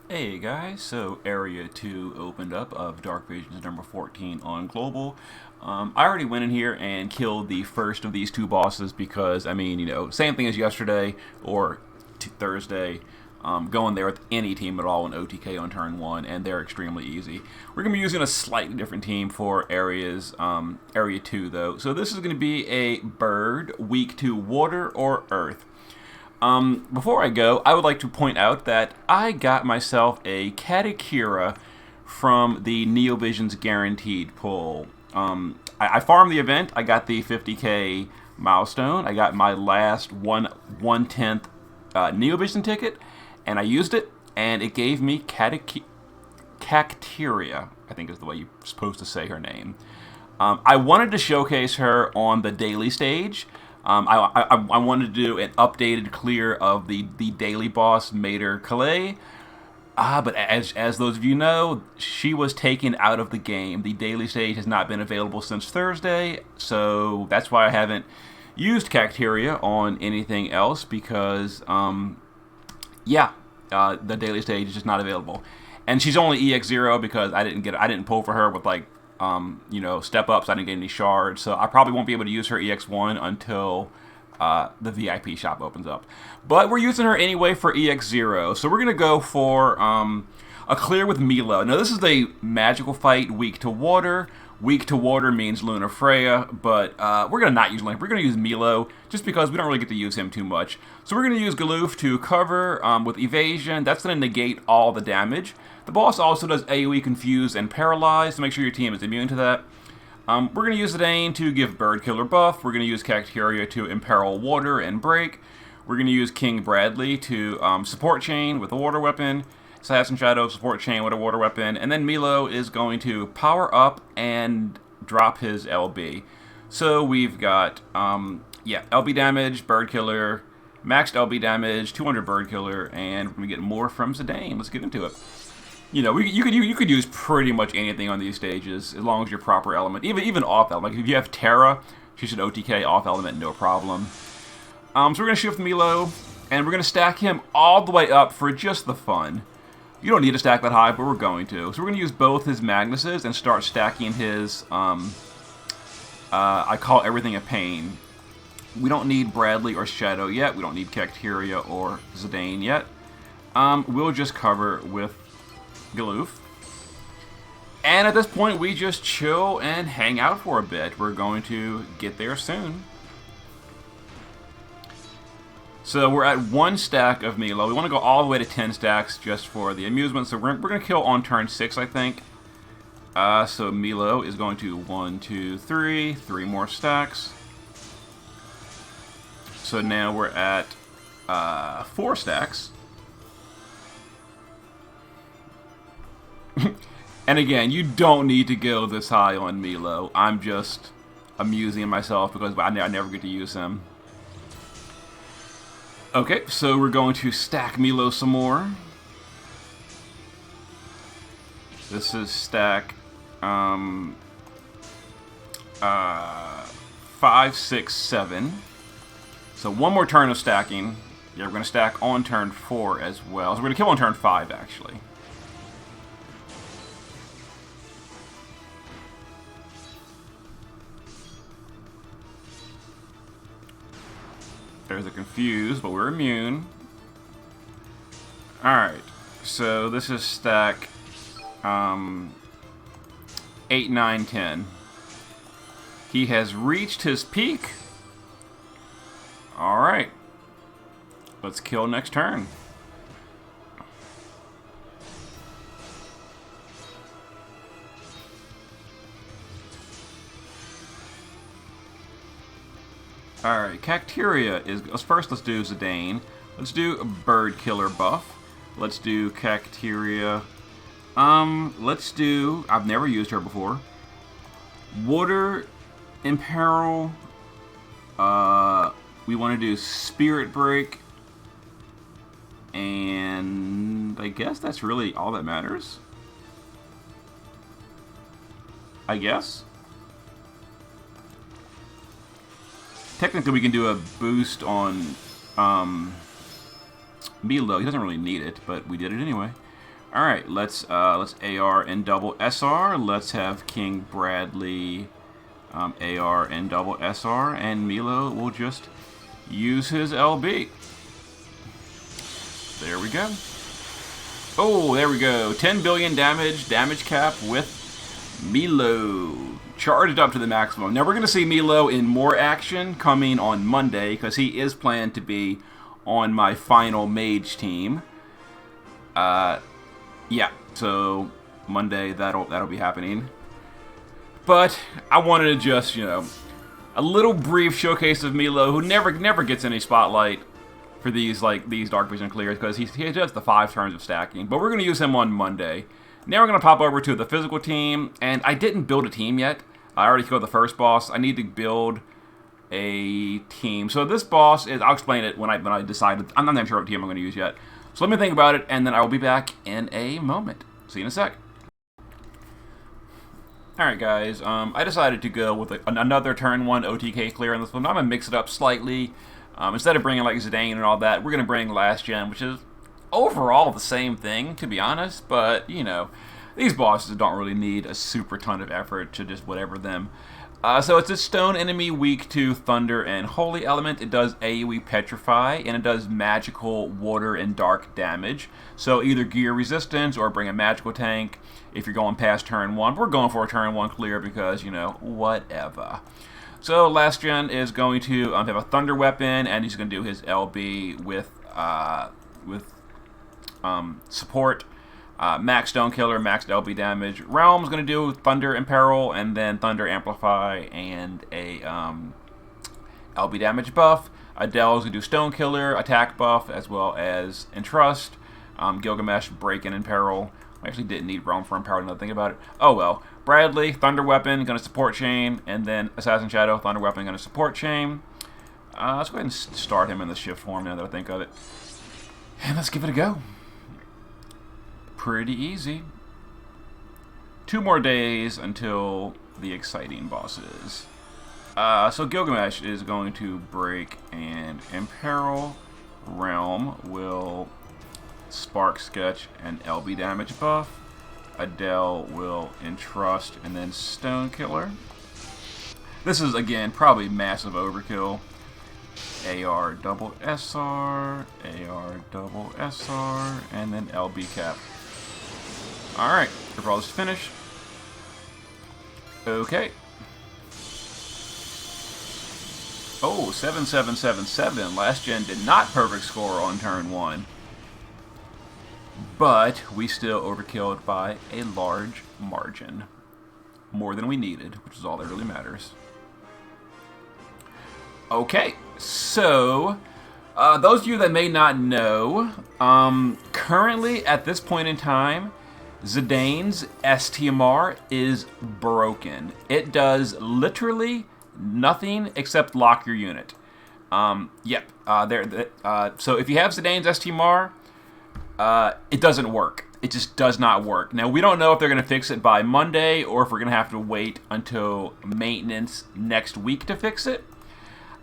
Hey guys, so Area 2 opened up of Dark Visions number 14 on Global. I already went in here and killed the first of these two bosses because, same thing as yesterday or Thursday. Going there with any team at all in OTK on turn 1, and they're extremely easy. We're going to be using a slightly different team for Area 2 though. So this is going to be a bird, weak to water or earth. Before I go, I would like to point out that I got myself a Katakira from the Neovision's Guaranteed pull. I farmed the event. I got the 50k milestone. I got my last 1/10 Neovision ticket, and I used it, and it gave me Cacteria, I think is the way you're supposed to say her name. I wanted to showcase her on the daily stage. I wanted to do an updated clear of the daily boss, Mater Calais. But as those of you know, she was taken out of the game. The daily stage has not been available since Thursday, so that's why I haven't used Cacteria on anything else because, the daily stage is just not available. And she's only EX0 because I didn't pull for her with step ups. I didn't get any shards, so I probably won't be able to use her EX1 until the VIP shop opens up. But we're using her anyway for EX0, so we're gonna go for a clear with Milo. Now this is a magical fight, weak to water. Weak to water means Luna Freya, but we're gonna not use Link. We're gonna use Milo just because we don't really get to use him too much. So we're gonna use Galoof to cover with evasion. That's gonna negate all the damage. The boss also does AoE Confuse and Paralyze to make sure your team is immune to that. We're going to use Zidane to give Bird Killer buff. We're going to use Cacteria to imperil water and break. We're going to use King Bradley to support chain with a water weapon. Assassin Shadow support chain with a water weapon. And then Milo is going to power up and drop his LB. So we've got, LB damage, Bird Killer, maxed LB damage, 200 Bird Killer, and we're going to get more from Zidane. Let's get into it. You could use pretty much anything on these stages as long as you're proper element. Even off element. Like if you have Terra, she should OTK off element, no problem. So we're gonna shift Milo, and we're gonna stack him all the way up for just the fun. You don't need to stack that high, but we're going to. So we're gonna use both his Magnuses and start stacking his. I call everything a pain. We don't need Bradley or Shadow yet. We don't need Cacteria or Zidane yet. We'll just cover with Galoof. And at this point, we just chill and hang out for a bit. We're going to get there soon. So we're at 1 stack of Milo. We want to go all the way to 10 stacks just for the amusement. So we're going to kill on turn 6, I think. So Milo is going to 1, 2, 3 more stacks. So now we're at 4 stacks. And again, you don't need to go this high on Milo. I'm just amusing myself because I never get to use him. Okay, so we're going to stack Milo some more. This is stack 5, 6, 7. So one more turn of stacking. Yeah, we're going to stack on turn 4 as well. So we're going to kill on turn 5, actually. There's a Confuse, but we're immune. Alright, so this is stack 8, 9, 10. He has reached his peak. Alright. Let's kill next turn. Alright, Cacteria is... First, let's do Zidane. Let's do a Bird Killer buff. Let's do Cacteria. Let's do... I've never used her before. Water Imperil. We want to do Spirit Break. And I guess that's really all that matters. I guess. Technically, we can do a boost on Milo. He doesn't really need it, but we did it anyway. All right, let's AR and double SR. Let's have King Bradley AR and double SR, and Milo will just use his LB. There we go. Oh, there we go. 10 billion damage cap with Milo. Charged up to the maximum. Now we're going to see Milo in more action coming on Monday because he is planned to be on my final mage team. Yeah, so Monday that'll be happening. But I wanted to just, a little brief showcase of Milo, who never gets any spotlight for these Dark Vision clears because he does the 5 turns of stacking. But we're going to use him on Monday. Now we're going to pop over to the physical team, and I didn't build a team yet. I already killed the first boss. I need to build a team. So this boss is, I'll explain it when I decide. I'm not even sure what team I'm going to use yet. So let me think about it, and then I will be back in a moment. See you in a sec. Alright guys, I decided to go with another turn 1 OTK clear on this one. I'm going to mix it up slightly. Instead of bringing like Zidane and all that, we're going to bring last gen, which is overall the same thing, to be honest. But, these bosses don't really need a super ton of effort to just whatever them. So it's a stone enemy weak to thunder and holy element. It does AoE petrify, and it does magical water and dark damage. So either gear resistance or bring a magical tank if you're going past turn 1. We're going for a turn 1 clear because, whatever. So last gen is going to have a thunder weapon, and he's going to do his LB with support. Max Stone Killer, max LB damage. Realm's going to do Thunder Imperil, and then Thunder Amplify, and a LB damage buff. Adele's going to do Stone Killer, attack buff, as well as Entrust. Gilgamesh, Break and Imperil. I actually didn't need Realm for Imperil, now that I think about it. Oh well. Bradley, Thunder Weapon, going to support Chain, and then Assassin Shadow, Thunder Weapon, going to support Chain. Let's go ahead and start him in the shift form now that I think of it. And let's give it a go. Pretty easy. 2 more days until the exciting bosses. So Gilgamesh is going to break and imperil. Realm will spark sketch and LB damage buff. Adele will entrust and then Stone Killer. This is again probably massive overkill. AR double SR, AR double SR, and then LB cap. Alright, for all this to finish. Okay. Oh, 7777. Last gen did not perfect score on turn 1. But we still overkilled by a large margin. More than we needed, which is all that really matters. Okay, so those of you that may not know, currently at this point in time, Zidane's STMR is broken. It does literally nothing except lock your unit. So if you have Zidane's STMR, it doesn't work. It just does not work. Now, we don't know if they're going to fix it by Monday or if we're going to have to wait until maintenance next week to fix it.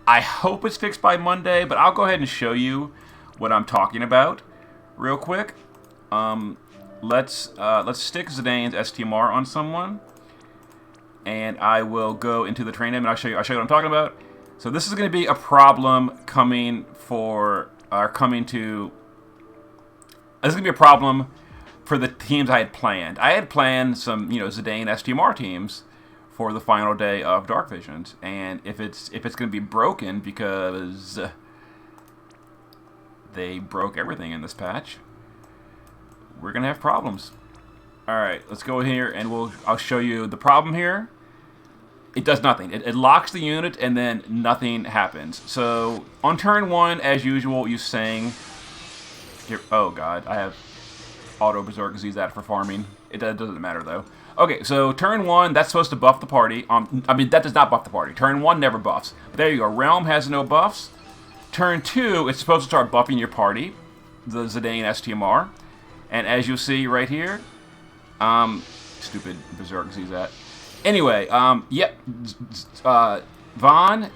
I hope it's fixed by Monday, but I'll go ahead and show you what I'm talking about real quick. Let's stick Zidane's STMR on someone, and I will go into the train name and I'll show you what I'm talking about. So this is going to be a problem This is going to be a problem for the teams I had planned. I had planned some, Zidane STMR teams for the final day of Dark Visions, and if it's going to be broken because they broke everything in this patch, we're going to have problems. Alright, let's go here and I'll show you the problem here. It does nothing. It locks the unit and then nothing happens. So on turn 1, as usual, you sing. Here, oh god, I have auto berserk Zizat for farming. It doesn't matter though. Okay, so turn 1, that's supposed to buff the party. That does not buff the party. Turn 1 never buffs. But there you go. Realm has no buffs. Turn 2, it's supposed to start buffing your party, the Zidane STMR. And as you'll see right here, stupid berserk Zizat. Anyway, Vaughn,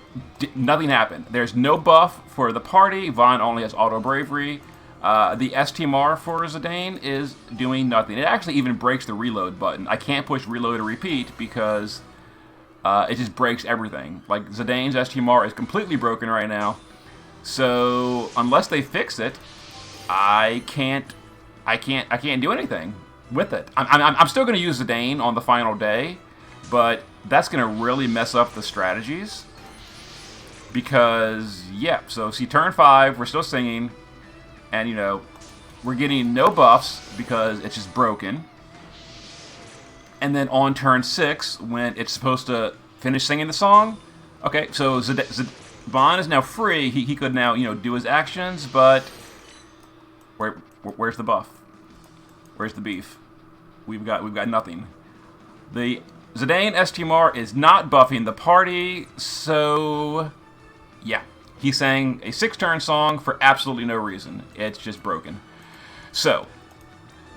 nothing happened. There's no buff for the party. Vaughn only has auto bravery. The STMR for Zidane is doing nothing. It actually even breaks the reload button. I can't push reload or repeat because it just breaks everything. Like Zidane's STMR is completely broken right now. So unless they fix it, I can't do anything with it. I'm still going to use Zidane on the final day, but that's going to really mess up the strategies. Because, yeah, so see, turn 5, we're still singing, and, you know, we're getting no buffs because it's just broken. And then on turn 6, when it's supposed to finish singing the song, okay, so Vaughn is now free. He could now, you know, do his actions, but where's the buff? Where's the beef? We've got nothing. The Zidane STMR is not buffing the party, so yeah, he sang a 6-turn song for absolutely no reason. It's just broken. So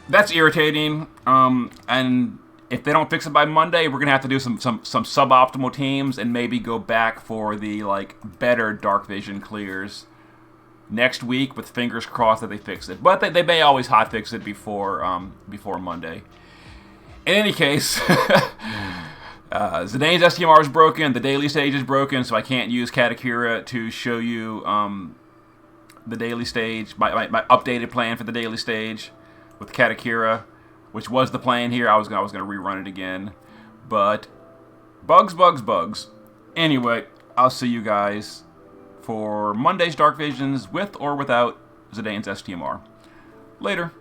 that's irritating. And if they don't fix it by Monday, we're gonna have to do some suboptimal teams and maybe go back for the like better Dark Vision clears next week, with fingers crossed that they fix it. But they may always hotfix it before Monday. In any case, Zidane's STMR is broken. The daily stage is broken, so I can't use Katakura to show you the daily stage. My updated plan for the daily stage with Katakura, which was the plan here. I was gonna rerun it again, but bugs. Anyway, I'll see you guys for Monday's Dark Visions with or without Zidane's STMR. Later.